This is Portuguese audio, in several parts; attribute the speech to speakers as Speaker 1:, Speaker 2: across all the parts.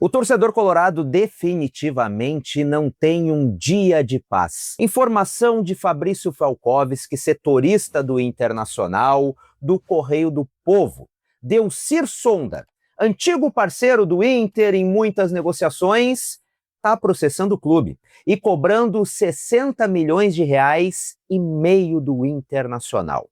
Speaker 1: O torcedor colorado definitivamente não tem um dia de paz. Informação de Fabrício Falkowski, setorista do Internacional, do Correio do Povo. Delcir Sonda, antigo parceiro do Inter em muitas negociações, está processando o clube e cobrando 60 milhões de reais e meio do Internacional.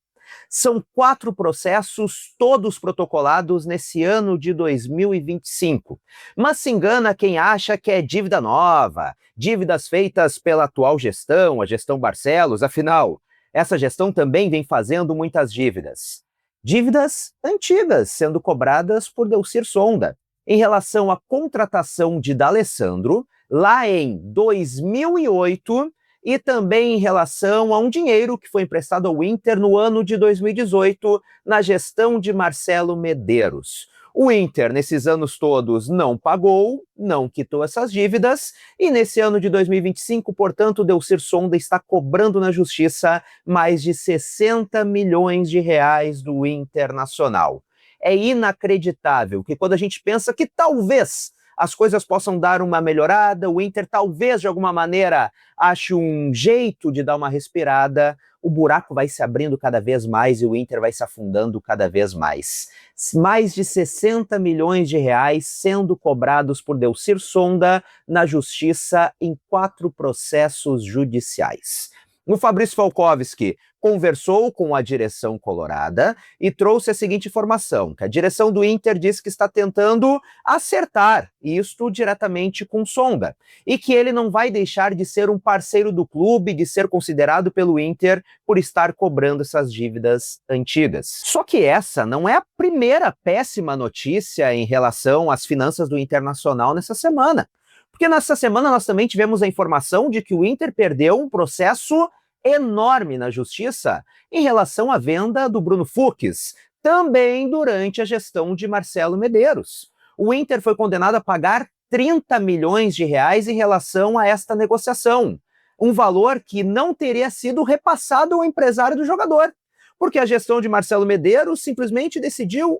Speaker 1: São 4 processos, todos protocolados nesse ano de 2025. Mas se engana quem acha que é dívida nova, dívidas feitas pela atual gestão, a gestão Barcelos, afinal, essa gestão também vem fazendo muitas dívidas. Dívidas antigas sendo cobradas por Delcir Sonda, em relação à contratação de D'Alessandro, lá em 2008, e também em relação a um dinheiro que foi emprestado ao Inter no ano de 2018, na gestão de Marcelo Medeiros. O Inter, nesses anos todos, não pagou, não quitou essas dívidas, e nesse ano de 2025, portanto, Delcir Sonda está cobrando na justiça mais de 60 milhões de reais do Internacional. É inacreditável que quando a gente pensa que talvez as coisas possam dar uma melhorada, o Inter talvez de alguma maneira ache um jeito de dar uma respirada, o buraco vai se abrindo cada vez mais e o Inter vai se afundando cada vez mais. Mais de 60 milhões de reais sendo cobrados por Delcir Sonda na justiça em 4 processos judiciais. O Fabrício Falkowski conversou com a direção colorada e trouxe a seguinte informação, que a direção do Inter diz que está tentando acertar isto diretamente com Sonda, e que ele não vai deixar de ser um parceiro do clube, de ser considerado pelo Inter por estar cobrando essas dívidas antigas. Só que essa não é a primeira péssima notícia em relação às finanças do Internacional nessa semana. Porque nessa semana nós também tivemos a informação de que o Inter perdeu um processo enorme na justiça em relação à venda do Bruno Fux, também durante a gestão de Marcelo Medeiros. O Inter foi condenado a pagar 30 milhões de reais em relação a esta negociação, um valor que não teria sido repassado ao empresário do jogador, porque a gestão de Marcelo Medeiros simplesmente decidiu,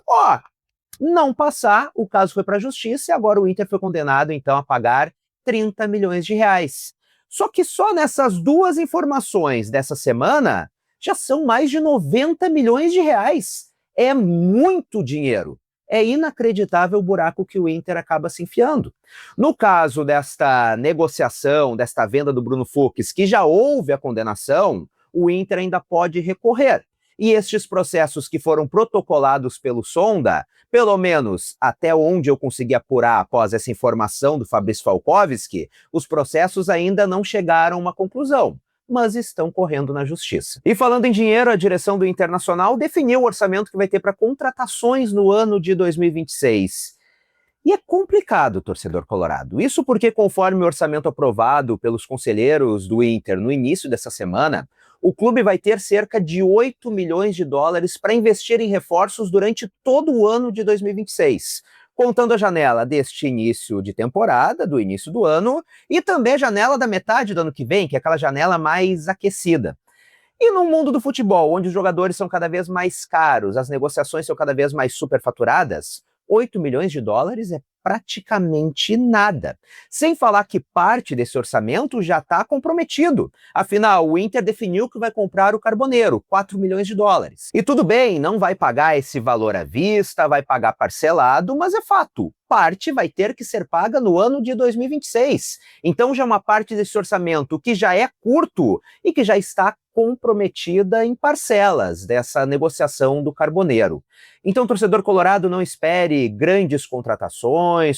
Speaker 1: não passar, o caso foi para a justiça e agora o Inter foi condenado então a pagar 30 milhões de reais. Só que só nessas 2 informações dessa semana já são mais de 90 milhões de reais. É muito dinheiro. É inacreditável o buraco que o Inter acaba se enfiando. No caso desta negociação, desta venda do Bruno Fux, que já houve a condenação, o Inter ainda pode recorrer. E estes processos que foram protocolados pelo Sonda, pelo menos até onde eu consegui apurar após essa informação do Fabrício Falkowski, os processos ainda não chegaram a uma conclusão, mas estão correndo na justiça. E falando em dinheiro, a direção do Internacional definiu o orçamento que vai ter para contratações no ano de 2026. E é complicado, torcedor colorado. Isso porque, conforme o orçamento aprovado pelos conselheiros do Inter no início dessa semana, o clube vai ter cerca de 8 milhões de dólares para investir em reforços durante todo o ano de 2026, contando a janela deste início de temporada, do início do ano, e também a janela da metade do ano que vem, que é aquela janela mais aquecida. E no mundo do futebol, onde os jogadores são cada vez mais caros, as negociações são cada vez mais superfaturadas, 8 milhões de dólares é praticamente nada. Sem falar que parte desse orçamento já está comprometido. Afinal, o Inter definiu que vai comprar o Carboneiro, 4 milhões de dólares. E tudo bem, não vai pagar esse valor à vista, vai pagar parcelado, mas é fato. Parte vai ter que ser paga no ano de 2026. Então já uma parte desse orçamento que já é curto e que já está comprometida em parcelas dessa negociação do Carboneiro. Então, torcedor colorado, não espere grandes contratações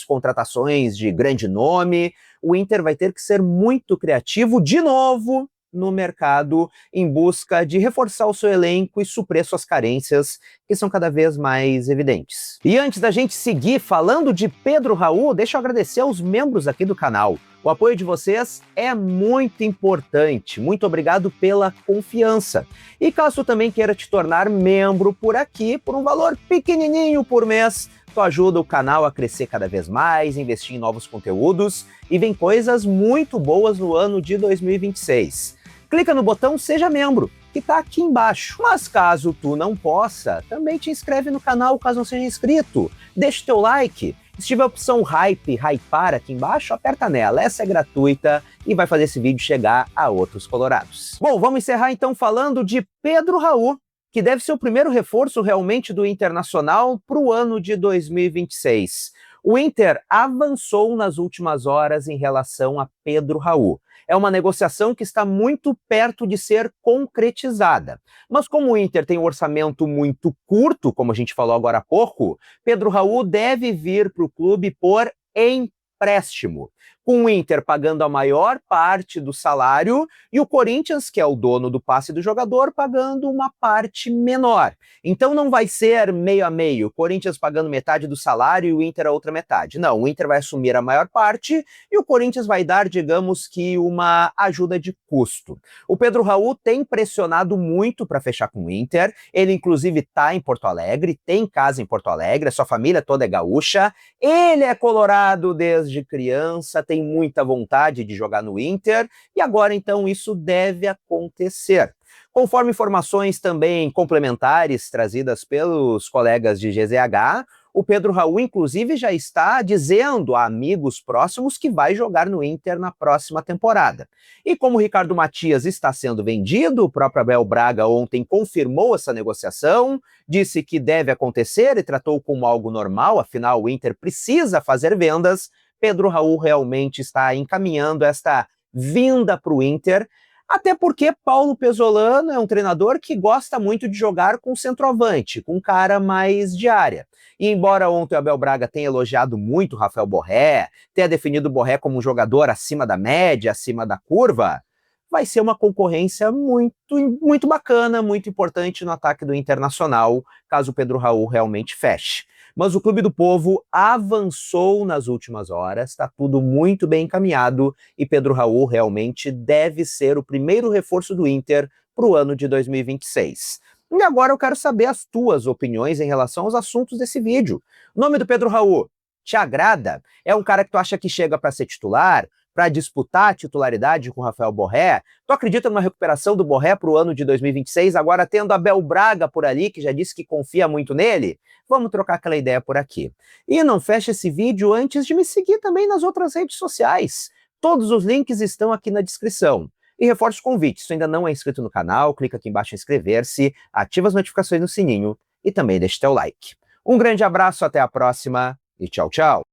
Speaker 1: de grande nome. O Inter vai ter que ser muito criativo de novo no mercado em busca de reforçar o seu elenco e suprir suas carências, que são cada vez mais evidentes. E antes da gente seguir falando de Pedro Raul, deixa eu agradecer aos membros aqui do canal. O apoio de vocês é muito importante. Muito obrigado pela confiança. E caso tu também queira te tornar membro por aqui, por um valor pequenininho por mês, tu ajuda o canal a crescer cada vez mais, investir em novos conteúdos e vem coisas muito boas no ano de 2026. Clica no botão Seja Membro, que está aqui embaixo. Mas caso tu não possa, também te inscreve no canal caso não seja inscrito. Deixa o teu like Se tiver a opção hypar aqui embaixo, aperta nela, essa é gratuita e vai fazer esse vídeo chegar a outros colorados. Bom, vamos encerrar então falando de Pedro Raul, que deve ser o primeiro reforço realmente do Internacional para o ano de 2026. O Inter avançou nas últimas horas em relação a Pedro Raul. É uma negociação que está muito perto de ser concretizada. Mas como o Inter tem um orçamento muito curto, como a gente falou agora há pouco, Pedro Raul deve vir para o clube por empréstimo, com o Inter pagando a maior parte do salário e o Corinthians, que é o dono do passe do jogador, pagando uma parte menor. Então não vai ser meio a meio, o Corinthians pagando metade do salário e o Inter a outra metade. Não, o Inter vai assumir a maior parte e o Corinthians vai dar, digamos que, uma ajuda de custo. O Pedro Raul tem pressionado muito para fechar com o Inter, ele inclusive está em Porto Alegre, tem casa em Porto Alegre, a sua família toda é gaúcha, ele é colorado desde criança, tem muita vontade de jogar no Inter e agora então isso deve acontecer. Conforme informações também complementares trazidas pelos colegas de GZH, o Pedro Raul inclusive já está dizendo a amigos próximos que vai jogar no Inter na próxima temporada. E como o Ricardo Matias está sendo vendido, o próprio Abel Braga ontem confirmou essa negociação, disse que deve acontecer e tratou como algo normal, afinal o Inter precisa fazer vendas. Pedro Raul realmente está encaminhando esta vinda para o Inter, até porque Paulo Pesolano é um treinador que gosta muito de jogar com centroavante, com um cara mais de área. E embora ontem o Abel Braga tenha elogiado muito o Rafael Borré, tenha definido o Borré como um jogador acima da média, acima da curva, vai ser uma concorrência muito bacana, muito importante no ataque do Internacional, caso o Pedro Raul realmente feche. Mas o Clube do Povo avançou nas últimas horas, está tudo muito bem encaminhado e Pedro Raul realmente deve ser o primeiro reforço do Inter para o ano de 2026. E agora eu quero saber as tuas opiniões em relação aos assuntos desse vídeo. O nome do Pedro Raul te agrada? É um cara que tu acha que chega para ser titular? Para disputar a titularidade com o Rafael Borré? Tu acredita numa recuperação do Borré para o ano de 2026, agora tendo Abel Braga por ali, que já disse que confia muito nele? Vamos trocar aquela ideia por aqui. E não feche esse vídeo antes de me seguir também nas outras redes sociais. Todos os links estão aqui na descrição. E reforço o convite, se ainda não é inscrito no canal, clica aqui embaixo em inscrever-se, ativa as notificações no sininho e também deixa teu like. Um grande abraço, até a próxima e tchau, tchau!